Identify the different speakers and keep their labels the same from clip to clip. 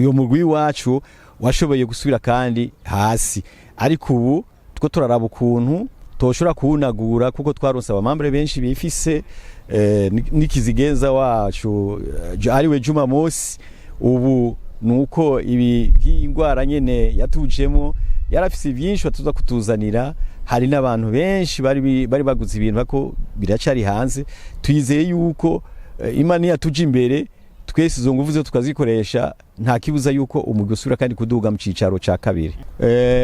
Speaker 1: uyo mugwi wacu washoboye gusubira kandi hasi ariko ubu two turaraba ukuntu toshora kuunagura kuko twaronse abamambere benshi bifise nikizigenza wacu ariwe Juma Mossi ubu nuko ibi by'ingwara nyene yatujemo yarafise byinshi batuza kutuzanira hari n'abantu benshi bari baguze ibintu bako biracari hanze twizeye yuko Imana yatuje imbere twese izo nguvu zo tukazikoresha nta kibuza yuko umugwi usubira kandi kuduga mu cicaro ca kabiri.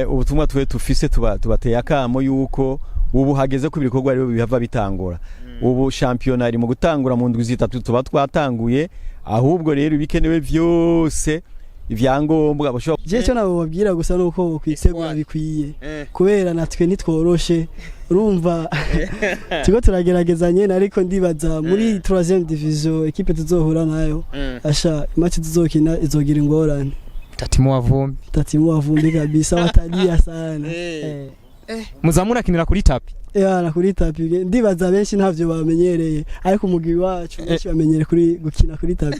Speaker 1: Ubutumwa twe tufise tubateye akamo yuko ubu hageze ku bikorwa aribo bihava bitangura. Ubu championnat ari mu gutangura mu ndwi zitatu tuba twatanguye ahubwo rero bikenewe vyose ivyangombwa bashobora
Speaker 2: je cyo nabo babwira gusa nuko kwitegura bikwiye kubera natwe nitworoshe urumva tuko turageragezanye ariko ndibaza muri 3e division equipe tuzohura nayo asha match tuzokina izogira ingorane tatimu wavumbi kabisa watadia sana
Speaker 3: muzamura kinira kuri tapi
Speaker 2: na kuri tapi ndibaza benshi ntavyo bamenyereye ariko umugwi wacu benshi bamenyere kuri gukina kuri tapi.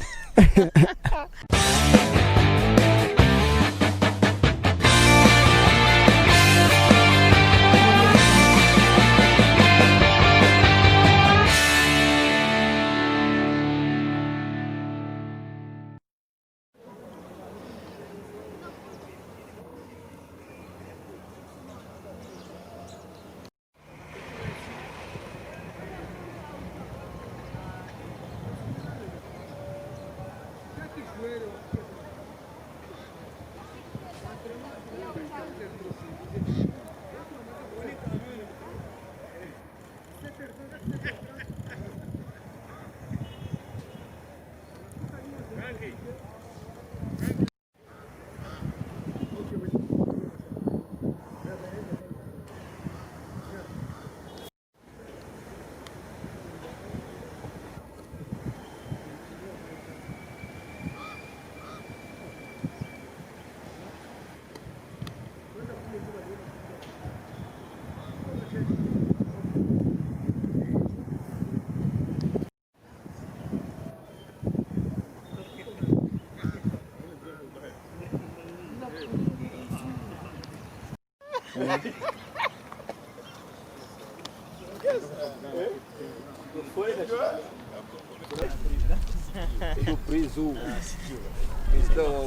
Speaker 4: O preso.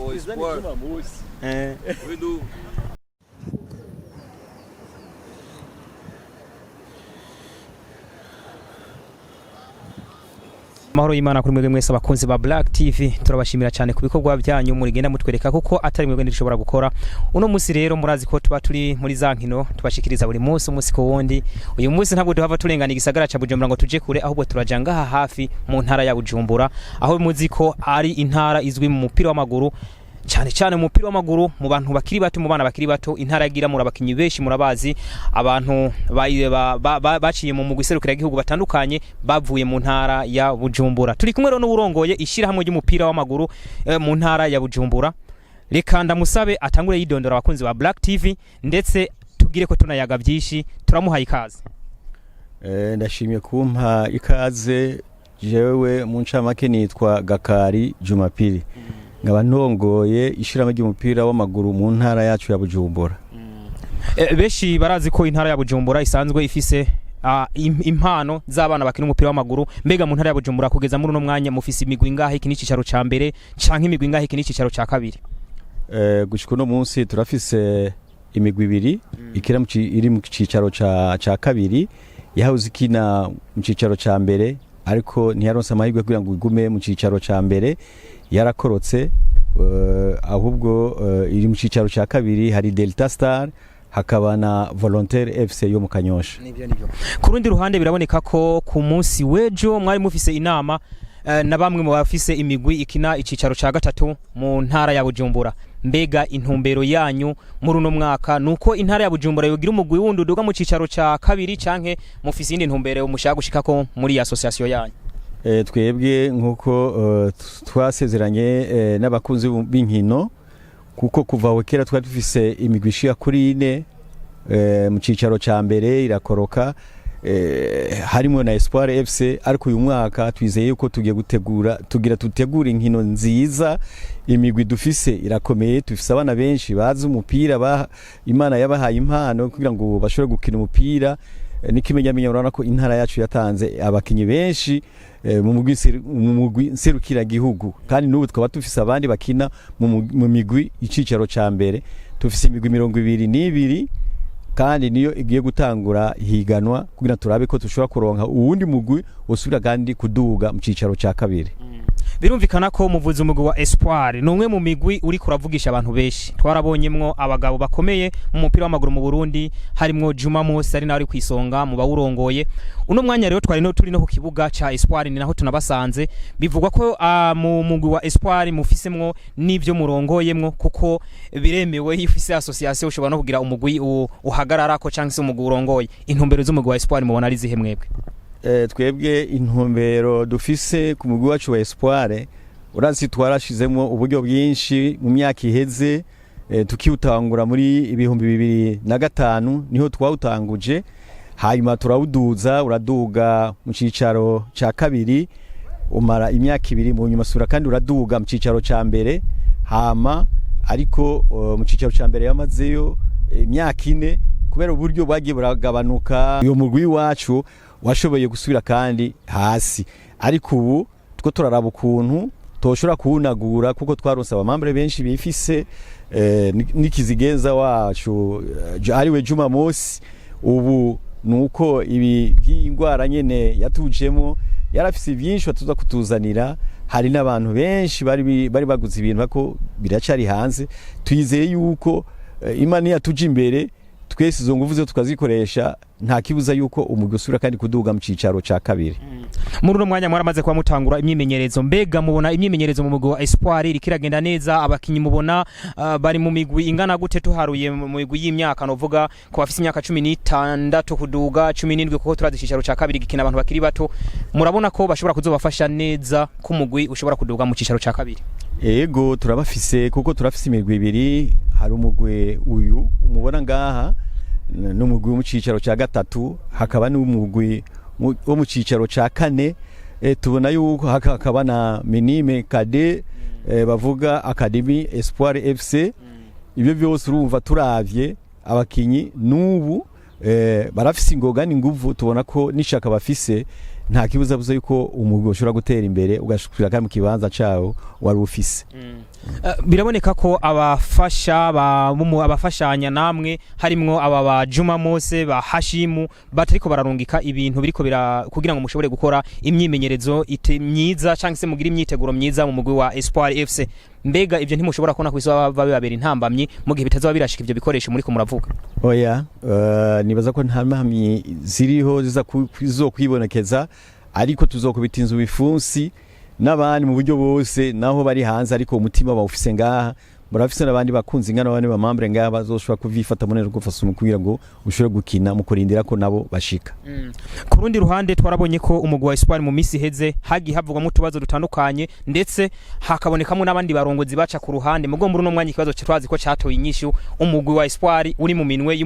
Speaker 4: O ESPOIR. We do.
Speaker 3: Mahoro y'Imana kuri mwebwe mwese abakunzi ba Black TV turabashimira cyane ku bikorwa byanyu murigenda mutwereka kuko atari mwebwe ndishobora gukora uno munsi rero murazi ko tuba turi muri za nkino tubashikiriza buri munsi umunsi ko wundi uyu munsi ntabwo duhava turengana igisagara ca Bujumbura ngo tuje kure ahubwo turajanga hafi mu ntara ya Bujumbura aho muzi ko ari intara izwi mu mupira w'amaguru cyane mu mupira w'amaguru mu bantu bakiri bato mu bana bakiri bato intara yagira muri abakinyi benshi murabazi abantu baciye mu mugwiserukira igihugu batandukanye bavuye mu ntara ya Bujumbura turi kumwe rero n'uwurongoye ishira hamwe ry'umupira w'amaguru mu ntara ya Bujumbura reka ndamusabe atangure yidondora abakunzi ba Black TV ndetse tugire ko tunayaga byinshi turamuhaye ikaze.
Speaker 1: Ndashimye kumpa ikaze jewe mu ncamake nitwa Gakari Jumapili ngaba ntongoye ishiramo ry'umupira w'amaguru mu ntara yacu ya Bujumbura.
Speaker 3: Beshi barazi ko intara ya Bujumbura isanzwe ifise impano z'abana bakina umupira w'amaguru mbega mu ntara ya Bujumbura kugeza muri no mwanya mufise imigwi ngahe iki n'icicaro ca mbere canke imigwi ngahe iki n'icicaro ca kabiri?
Speaker 1: Gushika no munsi turafise imigwi ibiri ikira iri mu cicaro ca kabiri yahuze ikina mu cicaro ca mbere ariko ntiyaronse amahirwe kugira ngo igume mu cicaro ca mbere yarakorotse ahubwo iri mu cicaro ca kabiri hari Delta Star hakaba na Volontaire FC yo mu Kanyosha.
Speaker 3: Nibyo ku rundi ruhande biraboneka ko ku munsi wejo mwari mufise inama na bamwe mu bafise imigwi ikina icicaro ca gatatu mu ntara ya Bujumbura mbega intumbero yanyu muri uno mwaka nuko intara ya Bujumbura yogira umugwi wundi uduga mu cicaro ca kabiri canke mufise indi ntumbero mushaka gushikako muri association yanyu?
Speaker 1: Twebwe nkuko twasezeranye n'abakunzi b'inkino kuko kuva wekera twari dufise imigwi ishika kuri 4 mu cicaro ca mbere irakoroka harimo na ESPOIR FC, ariko uyu mwaka twizeye yuko tugiye tutegura inkino nziza. Imigwi dufise irakomeye, dufise abana benshi bazi umupira, Imana yabahaye impano kugira ngo bashobore gukina umupira. N'ikimenyamenya urabona ko intara yacu yatanze abakinyi benshi mu mugwi nserukira gihugu, kandi n'ubu twaba dufise abandi bakina mu migwi icicaro ca mbere. Dufise imigwi 22 kandi niyo igiye gutangura higanwa kugira turabe ko tushobora kuronka uwundi mugwi usubira kandi kuduga mu cicaro ca kabiri.
Speaker 3: Birumvikana ko muvuze umugwi wa ESPOIR numwe mu migwi uri kuravugisha abantu benshi. Twarabonyemwo abagabo bakomeye mu mupira w'amaguru mu Burundi, harimwo DJUMA MOSSI ari nawe ari kwisonga mu bawurongoye. Uno mwanya rero turi no ku kibuga ca ESPOIR, ni naho tunabasanze. Bivugwa ko mu mugwi wa ESPOIR mufisemwo n'ivyo murongoyemwo, kuko biremewe yifise association ushobora no kugira umugwi uhagarara ko canke se umugwi urongoye. Intumbero z'umugwi wa ESPOIR mubona ari zihe mwebwe?
Speaker 1: Twebwe intumbero dufise ku mugwi wacu wa ESPOIR, urazi twarashizemwo uburyo bwinshi mu myaka iheze, tukiutangura muri 2005 niho twawutanguje, hanyuma turawuduza uraduga mu cicaro ca kabiri, umara imyaka 2 mu nyuma sura kandi uraduga mu cicaro ca mbere, hama ariko mu cicaro ca mbere yamazeyo imyaka 4 kubera uburyo bwagiye buragabanuka. Uyo mugwi wacu washoboye gusubira kandi hasi, ariko ubu two turaraba ukuntu toshobora kuwunagura, kuko twaronse abamambere benshi bifise n'ikizigenza wacu ariwe DJUMA MOSSI. Ubu nuko ibi by'ingwara nyene yatujemo yarafise byinshi batuza kutuzanira. Hari n'abantu benshi bari baguze ibintu bako biracari hanze. Twizeye yuko Imana yatuje imbere, twese izo nguvu zo tukazikoresha, nta kibuza yuko umugwi usubira kandi kuduga mu cicaro ca kabiri.
Speaker 3: Muri uno mwanya mwaramaze kwa mutangura imyimenyerezo, mbega mubona imyimenyerezo mu mugwi wa ESPOIR irikiragenda neza? Abakinyi mubona bari mu migwi ingana gute? Tuharuye mu migwi y'imyaka, novuga ko bafise imyaka 16 kuduga 17, kuko turazi cicaro ca kabiri gikina abantu bakiri bato. Murabona ko bashobora kuzobafasha neza ku mugwi ushobora kuduga mu cicaro ca kabiri?
Speaker 1: Ego turabafise, kuko turafise imigwi 2. Hari umugwi uyu umubona ngaha n'umugwi wo mu cicaro ca gatatu, hakaba n'umugwi wo mu cicaro ca 4. Tubona yuko hakaba na minime kade bavuga Academy ESPOIR FC. Ibyo byose urumva turavye abakinyi n'ubu barafise ingoga n'inguvu, tubona ko nishaka bafise nta kibuza buza yuko umugwi ushobora gutera imbere ugashikira kandi mu kibanza cawo wari ufise.
Speaker 3: Biraboneka ko abafashanya namwe harimwo aba ba DJUMA MOSSI ba HASHIM batariko bararungika ibintu biriko kugira ngo mushobore gukora imyimenyerezo myiza canke se mugira imyiteguro myiza mu mugwi wa ESPOIR FC. Mbega ivyo ntimushobora kubona ko isaba babera intambamyi mu gihe bitazoba birashika ivyo bikoresho muri ko muravuga?
Speaker 1: Oya, nibaza ko nta mpamyi ziriho zizokwibonekeza, ariko tuzokubita inzu bifunsi n'abandi mu buryo bose naho bari hanze, ariko umutima bawufise ngaha. Murafise n'abandi bakunzi ngana bane bamambere ngaha bazoshobora kuvifata munero gufasa umukubira ngo ushobore gukina mu kurindira ko nabo bashika.
Speaker 3: Ku rundi ruhande twarabonye ko umugwi wa ESPOIR mu misi heze hagi havugwa mu tubazo dutandukanye, ndetse hakabonekamo n'abandi barongozi baca ku ruhande. Mugo muri no mwanya ikibazo twazi ko cyatoye inyishu, umugwi wa ESPOIR uri mu minwe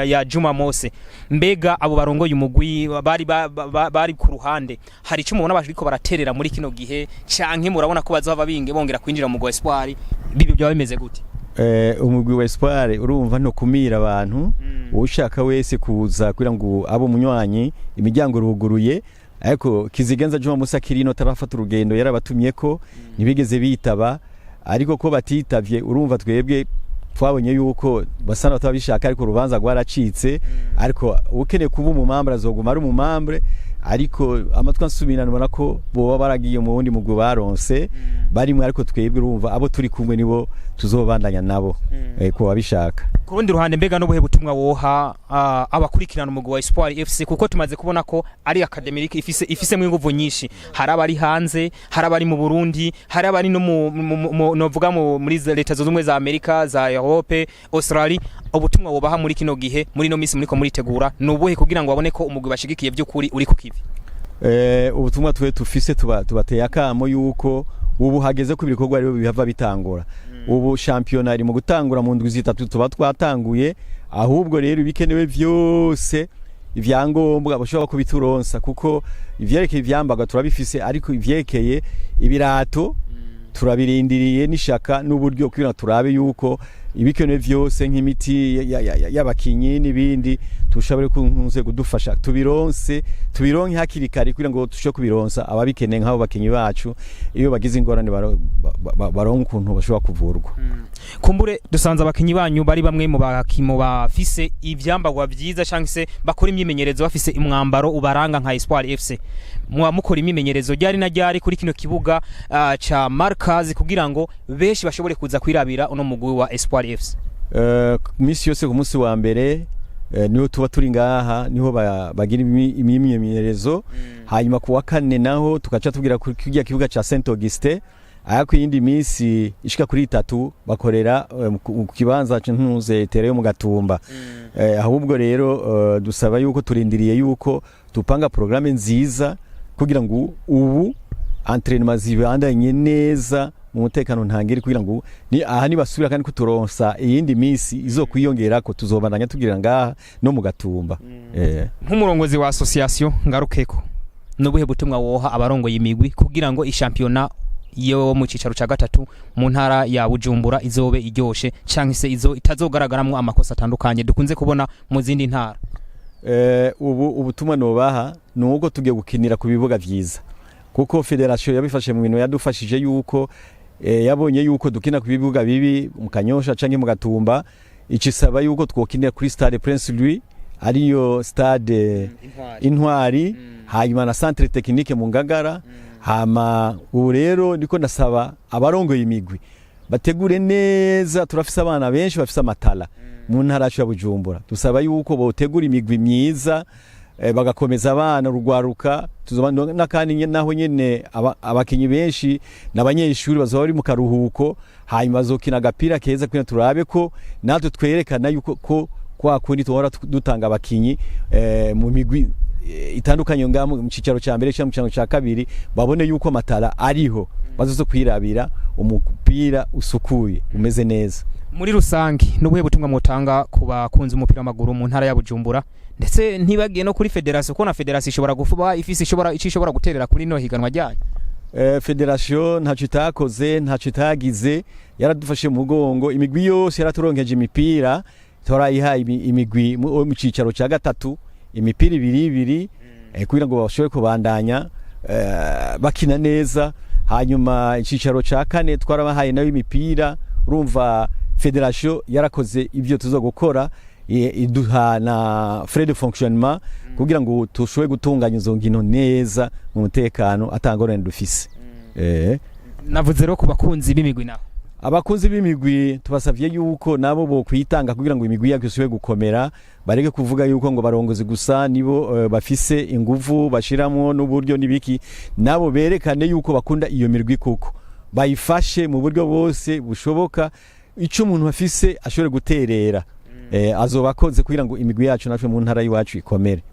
Speaker 3: ya DJUMA MOSSI. Mbega abo barongoye umugwi bari ku ruhande, hari icyo mubona bashiko baraterera muri kino gihe, canke murabona ko bazova bongera kwinjira mu mugwi wa ESPOIR? Bibi byo bimeze gute?
Speaker 1: Umugwi wa ESPOIR urumva no kumira abantu, ushaka wese kuza kugira ngo abo munywanyi imiryango ruguruye, ariko kizigenza DJUMA MOSSI kirino tarafata urugendo yarabatumye ko nibigeze bitaba, ariko ko batitavye urumva twebwe twabonye yuko basana batabishaka, ariko rubanza rwaracitse. Ariko ukeneye kuba umumambra azoguma ari umumambra, ariko amatwa nsubirana ubona ko boba baragiye mu wundi mugwi baronse barimwe, ariko twebwe urumva abo turi kumwe nibo tuzobandanya nabo ko babishaka.
Speaker 3: Ku rundi ruhande mbega no buhe butumwa woha abakurikirana umugwi wa ESPOIR FC, kuko tumaze kubona ko ari academic ifise mu inguvu nyinshi, hari abari hanze, hari abari mu Burundi, hari abari no novuga muri leta z'ubumwe za Amerika, za Europe, Australia. Ubutumwa wobaha muri kino gihe muri no misi muri ko muritegura nubuhe kugira ngo babone ko umugwi bashigikiye by'ukuri uri ku kivi?
Speaker 1: Ubutumwa twe tufise tubateye akamo yuko ubu hageze ku bikorwa ari bihava bitangura. Ubu championnat iri mu gutangura mu ndwi zitatu tuba twatanguye, ahubwo rero bikenewe vyose ivyangombwa bashobora kubituronsa kuko ivyerekeye ivyambaga turabifise ariko ivyekeye ibirato turabirindiriye n'ishaka n'uburyo kugira turabe yuko ibikenewe vyose nk'imiti y'abakinyi n'ibindi tushabure kunze kudufasha tubironke hakiri kare kugira ngo tusho kubironsa ababikeneye nk'abo bakinyi bacu iyo bagize ingorane baronka ukuntu bashobora kuvurwa.
Speaker 3: Kumbure dusanze abakinyi banyu bari bamwe mu bakimo bafise ivyambagwa vyiza cyangwa se bakora imyimenyerezo bafise imwambaro ubaranga nka ESPOIR FC mukora imyimenyerezo ryari na ryari kuri kino kibuga ca Markazi kugira ngo beshi bashobore kuza kwirabira uno mugwi wa ESPOIR FC.
Speaker 1: Misi yose ku munsi wa mbere niho tuba turi ngaha niho bagira imyimenyerezo hanyuma ku wa kane naho tugaca tugira kujya kibuga ca Saint Augustin ayako yindi misi ishika kuri 3 bakorera ku kibanza cy'intuze tereye mu Gatumba. Ahubwo rero dusaba yuko turindiriye yuko tupanga programme nziza kugira ngo ubu entraînement zibandanye neza mu mutekano ntangiri kugira ngo ni aha ni basubira kandi kuturonsa iyindi misi izo kwiyongera ko tuzobandanya tugira ngaha no mu Gatumba.
Speaker 3: Nk'umurongozi wa association ngarukeko nubuhe butumwa woha abarongoye imigwi kugira ngo ishampiona yo mu cicaro ca gatatu mu ntara ya Bujumbura izobe iryoshe canke se izo itazogaragaramwe amakosa atandukanye dukunze kubona mu zindi ntara.
Speaker 1: Ubutumwa nobaha nuko tugiye gukinira ku bibuga vyiza kuko federation yabifashe mu bintu yadufashije yuko yabonye yuko dukina ku bibuga bibi mu Kanyosha canke mu Gatumba icisaba yuko twokinira kuri Stade Prince Louis ariyo stade Intwari hanyuma na centre technique mu Ngagara hama ubu rero niko ndasaba abarongoye imigwi bategure neza turafise abana benshi bafise amatala mu ntara ya Bujumbura dusaba yuko botegura imigwi myiza bagakomeza abana rugwaruka tuzobana kandi naho nyene abakinyi benshi n'abanyeshuri bazoba bari mu karuhuko hanyuma bazokina agapira keza kwina turabe ko natwe twerekana yuko ko kwa kundi tuhora dutanga abakinyi mu migwi itandukanye ngamo mu cicaro ca mbere cyangwa mu cicaro ca kabiri babone yuko matara ariho bazozo kwirabira umupira usukuye umeze neza.
Speaker 3: Muri rusange nubuhe butumwa mutanga ku bakunzi umupira w'amaguru mu ntara ya Bujumbura ndetse ntibagiye no kuri federation ko na federation ishobora gufuba ifisi ishobora guterera kuri no higanwa ryayo.
Speaker 1: Federation ntaco itakoze ntaco itagize yaradufashe mu mugongo imigwi yose yaraturonkeje imipira torayihaye imigwi mu cicaro ca gatatu imipira ibiri kugira ngo bashobore kubandanya bakina neza hanyuma icicaro ca kane twarabahaye nayo imipira urumva federation yarakoze ibyo tuzogukora iduha na frais de fonctionnement kugira ngo tushobore gutunganya izo ngino neza mu mutekano atangorane dufise.
Speaker 3: Navuze rero ku bakunzi b'imigwi naho
Speaker 1: abakunzi b'imigwi tubasavye yuko nabo bo kwitanga kugira ngo imigwi yake isubire gukomera bareke kuvuga yuko ngo barongozi gusa nibo bafise inguvu bashiramo n'uburyo nibiki nabo berekane yuko bakunda iyo mirwi kuko bayifashe mu buryo bose bushoboka ico umuntu afise ashobore guterera azobakoze kugira ngo imigwi yacu natwe mu ntara yiwacu ikomere.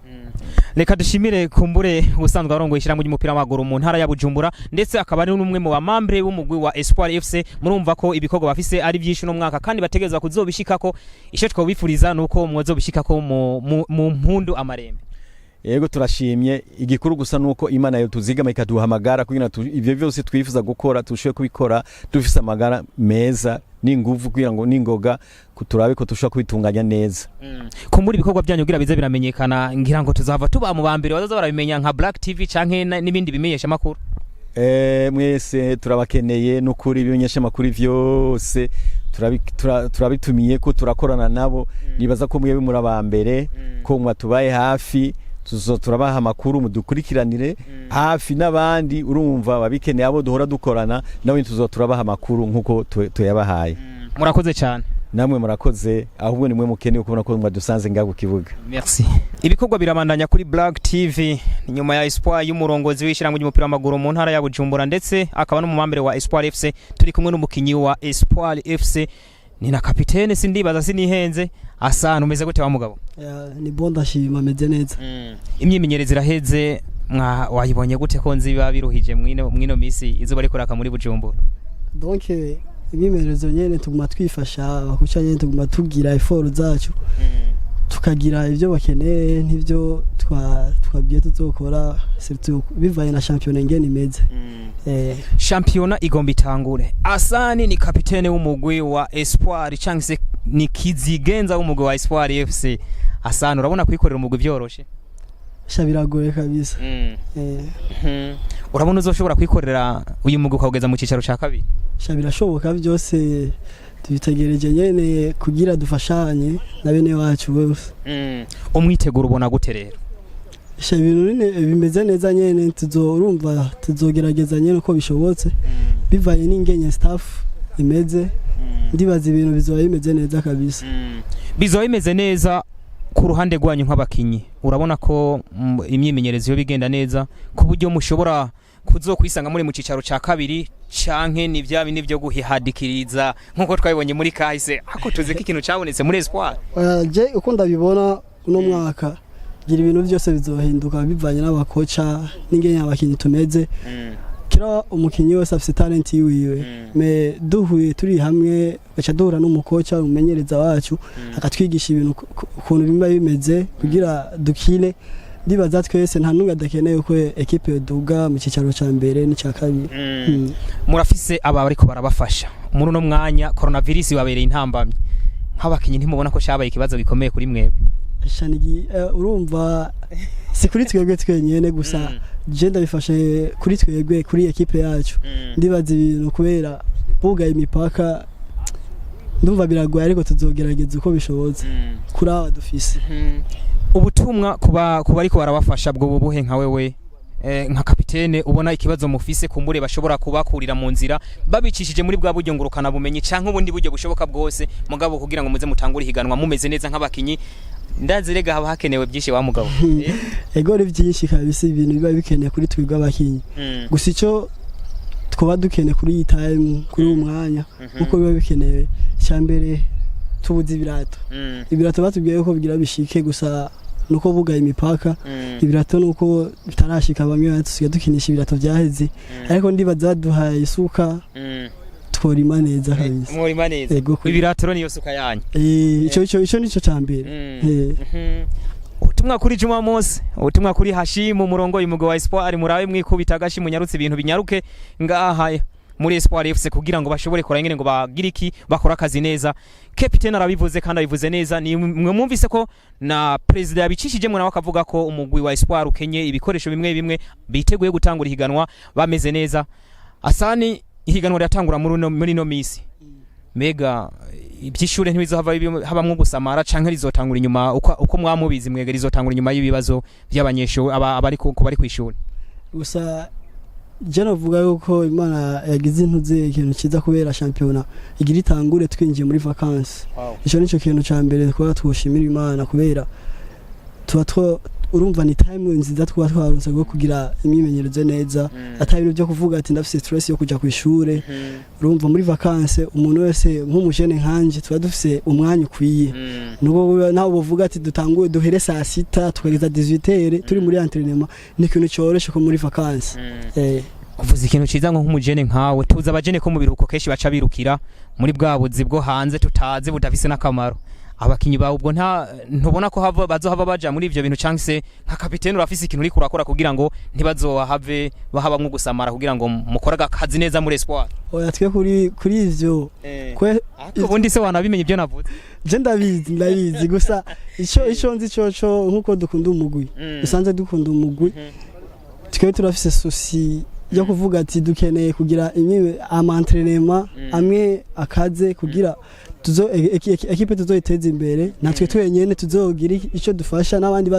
Speaker 3: Reka dushimire kumbure ubusanzwe arongoye ishyirahamwe ry'umupira w'amaguru mu ntara ya Bujumbura ndetse akaba ari n'umwe mu bamambre b'umugwi wa ESPOIR FC murumva ko ibikorwa bafise ari byinshi no mwaka kandi bategerezwa kuzobishikako ico twobifuriza nuko mwozobishikako mu mpundu amarembe.
Speaker 1: Yego turashimye igikuru gusa nuko Imana yo tuzigama ikaduhamagara kugira ivyo byose twifuza gukora tushoye kubikora dufise amagara meza n'inguvu kugira ngo ningoga kuturabe ko tushaka kubitunganya neza.
Speaker 3: Kumbura ibikorwa byanyu kugira bize biramenyekana ngira ngo tuzava tuba mu bambere bazaza barabimenya nka Black TV canke n'ibindi bimenyesha makuru.
Speaker 1: Mwese turabakeneye no kuri ibimenyesha makuru vyose turabitumiye ko turakorana nabo nibaza ko mwebwe muri abambere ko mwatubaye hafi turabaha amakuru mudukurikiranire hafi n'abandi urumva babikeneye abo duhora dukorana nawe turabaha amakuru nkuko tuyabahaye.
Speaker 3: Murakoze cyane.
Speaker 1: Namwe murakoze ahubwo nimwe mukeneye kubona ko mwadusanze ngaho kibuga.
Speaker 3: Merci. Ibikorwa birabandanya kuri Black TV nyuma ya ESPOIR y'umurongozi w'ishyirahamwe ry'umupira w'amaguru mu ntara ya Bujumbura ndetse akaba no mu mambere wa ESPOIR FC turi kumwe n'umukinyi wa ESPOIR FC ni na kapitene sindibaza sinihenze asa numeze gute wa mugabo.
Speaker 2: Ni bonda shima meze neza.
Speaker 3: Imyimenyerezo iraheze wayibonye gute ko nzi babiruhije mwino misi izuba riko raka muri Bujumbura.
Speaker 2: Donc imyimenyerezo nyene tuguma twifasha bakuca nyene tuguma tugira effort zacu tukagira ibyo bakeneye n'ibyo twabwiye tuzokora bivaye na shampiyona ingene imeze.
Speaker 3: Shampiyona igomba itangure. Asani ni kapitene w'umugwi wa Espoir cyangwa se ni kizigenza w'umugwi wa Espoir FC. Asani urabona kwikorera umugwi byoroshe?
Speaker 2: Biragoye kabisa.
Speaker 3: Urabona uzoshobora kwikorera uyu mugwi ukageza mu cicaro ca kabiri?
Speaker 2: Birashoboka byose tubitegereje nyene kugira dufashanye na bene wacu bose.
Speaker 3: Umwiteguro ubona gute rero?
Speaker 2: Ibintu bimeze neza nyene tuzorumva tuzogerageza nyene uko bishobotse bivaye n'ingenye staff imeze ndibaza ibintu bizoba bimeze neza kabisa.
Speaker 3: Bizoba bimeze neza ku ruhande rwanyu nk'abakinyi urabona ko imyimenyerezo yo bigenda neza ku buryo mushobora kuzokwisanga muri mu cicaro ca kabiri canke ni vya bindi byo guhihadikiriza nkuko twabibonye muri kahise ako tuzi ko ikintu cabonetse muri Espoir?
Speaker 2: Je uko ndabibona uno mwaka gira ibintu byose bizohinduka bivanye n'abakoca n'ingenya abakinyi tumeze. Kira umukinyi wese afite talent yiwe me duhuye turi hamwe gacha duhura n'umukoca umenyereza wacu akatwigisha ibintu ukuntu bimba bimeze kugira dukine. Ndibaza twese nta nunga dakeneye ko equipe yoduga mu cicaro ca mbere n'icya kabiri.
Speaker 3: Murafise aba bariko barabafasha muri no mwanya coronavirus babereye intambamye nk'abakinyi ntimubona ko cyabaye ikibazo gikomeye kuri mwebwe?
Speaker 2: Shanigi urumva si kuri twebwe twenyene gusa je ndabifashe kuri twebwe kuri equipe yacu. Ndibaza ibintu kubera bugaye imipaka ndumva biragoye ariko tuzogerageza uko bishobotse kuri aba dufise.
Speaker 3: Ubutumwa kuba ariko barabafasha bwo bubuhe nka wewe nka kapitene ubona ikibazo mufise kumbure bashobora kubakurira mu nzira babicishije muri bwa buryo ngurukana bumenyi canke ubundi buryo bushoboka bwose mugabo kugira ngo muze mutangure higanwa mumeze neza nk'abakinyi ndazirega haba hakenewe byinshi wa mugabo.
Speaker 2: Ego byinshi kabisa ibintu biba bikeneye kuri twebwe abakinyi gusa ico twoba dukeneye kuri iyi time kuri umwanya uko biba bikeneye cyambere tubuze ibirato batubwiye ko bigira bishike gusa nuko bugaye imipaka ibirato nuko bitarashika bamwe batusiga dukinisha ibirato byaheze ariko ndibaza duhaye isuka tworima neza kabisa.
Speaker 3: Mworima neza ibirato niyo suka yanyu?
Speaker 2: Ico nico cambere.
Speaker 3: Ubutumwa kuri Juma Mossi, ubutumwa kuri HASHIM umurongo y'umugwi wa Espoir murabe mwikubita gashi munyarutse ibintu binyaruke ngaha muri Espoir FC kugira ngo bashobore kora ngene ngo bagira iki bakora akazi neza. Captain arabivuze kandi abivuze neza ni mwe mwumvise ko na president yabicishije mwe nawe akavuga ko umugwi wa Espoir ukenye ibikoresho bimwe biteguye gutangura higanwa bameze neza. Asani higanwa ryatangura muri no misi mega ibyishure ntibizohava habamwe gusamara canke rizotangura inyuma uko mwamubizi mwege rizotangura inyuma y'ibibazo by'abanyesho abari bari kwishura
Speaker 2: gusa. Jeno vuga yuko Imana yagize intuze ikintu kiza kubera shampiyona igira itangure twinjiye muri vacances. Ico nico kintu ca mbere kwa twoshimira Imana kubera tuba urumva ni time nziza twaronse go kugira imyimenyerezo neza atari ibintu byo kuvuga ati ndafise stress yo kuja kwishure. Urumva muri vacances umuntu wese nk'umujene nkanje tuba dufise umwanya ukwiye nuko naho bovuga ati dutanguye duhere saa 6 tukageza 18h turi muri entraînement ni kintu cyoroshe ko muri vacances.
Speaker 3: Uvuze ikintu ciza nko nk'umujene nkawe tuza abajene ko mu biruko keshi baca birukira muri bwa buzi bwo hanze tutazi budafise nakamaro. Abakinyi bawo ubwo ntubona ko bazohava baja muri ivyo bintu canke nka kapitene urafise ikintu uri kurakora kugira ngo ntibazohave bahabamwe gusamara kugira ngo mukora akazi neza muri Espoir?
Speaker 2: Oya twe kuri ivyo
Speaker 3: ubundi se wanabimenye ibyo navuze?
Speaker 2: Je ndabizi gusa ico nzi coco nkuko dukunda umugwi usanze dukunda umugwi twe turafise souci yo kuvuga ati dukeneye kugira ama-entraînement amwe akaze kugira ekipe tuzoyiteza imbere natwe twenyene tuzogira ico dufasha n'abandi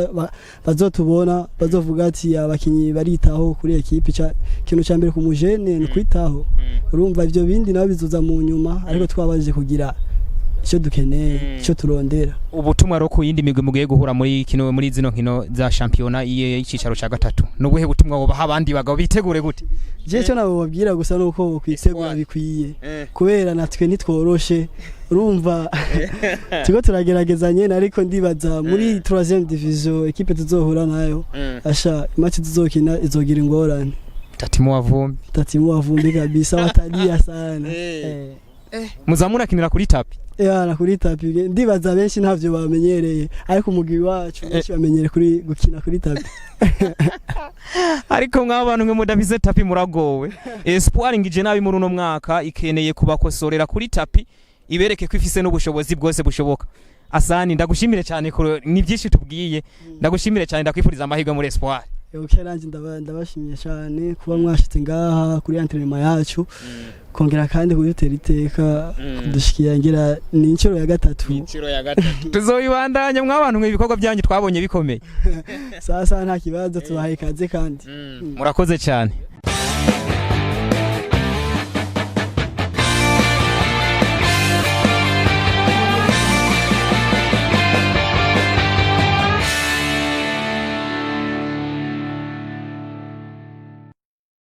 Speaker 2: bazotubona bazovuga ati abakinyi baritaho kuri ekipe kintu ca mbere ku mujene ni kwitaho. Urumva ivyo bindi nabo bizoza mu nyuma ariko twabaje kugira ico dukeneye ico turondera.
Speaker 3: Ubutumwa ro ku yindi migwi mugiye guhura muri zino nkino za shampiyona y'icicaro ca gatatu nubuhe butumwa boba abandi bagabo bitegure gute?
Speaker 2: Je cyo nabo babwira gusa nuko kwitegura bikwiye kubera natwe nitworoshe. Urumva tugo turagerageza nyene ariko ndibaza muri 3e division equipe tuzohura nayo asha match tuzokina izogira ingorane.
Speaker 3: Tatimu wavumbi
Speaker 2: kabisa watalia sana.
Speaker 3: Muzamura kinira kuri tapi?
Speaker 2: yana kuri tapi ndibaza benshi ntavyo bamenyereye ariko umugwi wacu benshi bamenyere kuri gukina kuri tapi
Speaker 3: ariko mw'abantu mwe mudabize tapi muragowe Espoir ngije nabi muri uno mwaka ikeneye kubakosorera kuri tapi ibereke ko ifise n'ubushobozi bwose bushoboka. Asani ndagushimire cyane ko ni byinshi tubwiye, ndagushimire cyane ndakwifuriza amahirwe muri Espoir.
Speaker 2: Okay, nanje ndabashimiye cyane kuba mwashitse ngaha kuri entraînement yacu kongera kandi kudutera iteka kudushikiye ngira ni incuro ya gatatu
Speaker 3: tuzoyibandanya mw'abantu mwe ibikorwa byanyu twabonye bikomeye
Speaker 2: sasa nta kibazo tubahaye kaze kandi
Speaker 3: murakoze cyane.